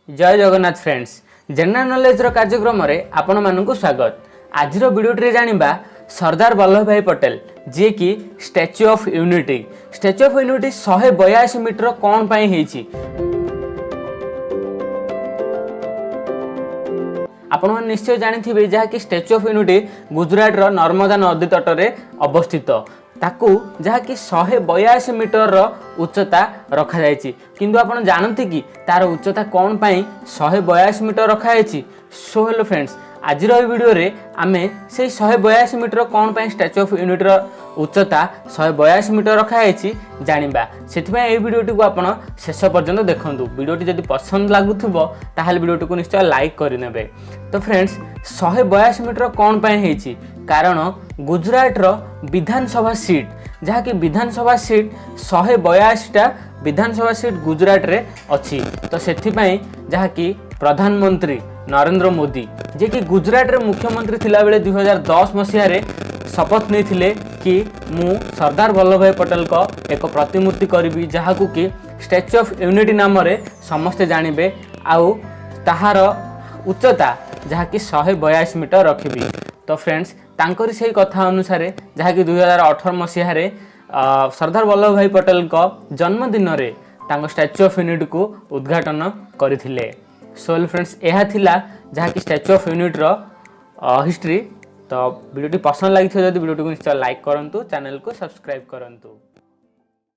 जय Jagannath friends general knowledge कार्यक्रम में आपण मानक स्वागत। आज भिडियो जानिबा सरदार वल्लभ भाई पटेल जी की स्टैच्यू ऑफ यूनिटी 182 मीटर कौन पाई हेची आपण मैंने निश्चय जानी जहाँ कि स्टैच्यू ऑफ यूनिटी गुजरात रो नर्मदा नदी तट अवस्थित ताकू जहाँ कि 182 मीटर उच्चता रखा जायछि। किंतु आपण जानते कि तार उच्चता कौन पाई 182 मीटर रखा जायछि। सो हेलो फ्रेंड्स आज वीडियो रे आमे से 182 मीटर कौन पाई स्टैच्यू ऑफ यूनिटी उच्चता 182 मीटर रखा जायछि जानिबा। सेथिबा ए वीडियोटी को आपण शेष पर्यंत देखंतु। वीडियोटी जदि पसंद लागुथबो ताहाले वीडियोटी को निश्चय लाइक करिनेबे। तो फ्रेंड्स 182 मीटर कौन पाई हेछि कारण गुजरात रो विधानसभा सीट जहाँ कि विधानसभा सीट 182टा विधानसभा सीट गुजरात रे अछि। तो सेथिपाई जहाँ कि प्रधानमंत्री नरेंद्र मोदी जे कि गुजरात रे मुख्यमंत्री थिला बेले 2010 मसीहा रे शपथ नहीं थिले कि मु सरदार वल्लभ भाई पटेल को एक प्रतिमूर्ति करी जहाँ को कि स्टैच्यू ऑफ यूनिटी नाम रे समस्ते जानबे आउ ताहार उच्चता जहाँ कि 182 मीटर रखिबी। तो फ्रेंड्स तांकरी से कथा अनुसार जहाँ कि 2018 मसीह रे सरदार वल्लभ भाई पटेल को जन्मदिन रे तांको स्टैच्यू ऑफ यूनिटी को उद्घाटन करथिले। सो फ्रेंड्स यह थिला जहाँ कि स्टैच्यू ऑफ यूनिटी रो हिस्ट्री। तो वीडियो पसंद लगी जब वीडियो को निश्चय लाइक करंतु, चैनल को सब्सक्राइब करंतु।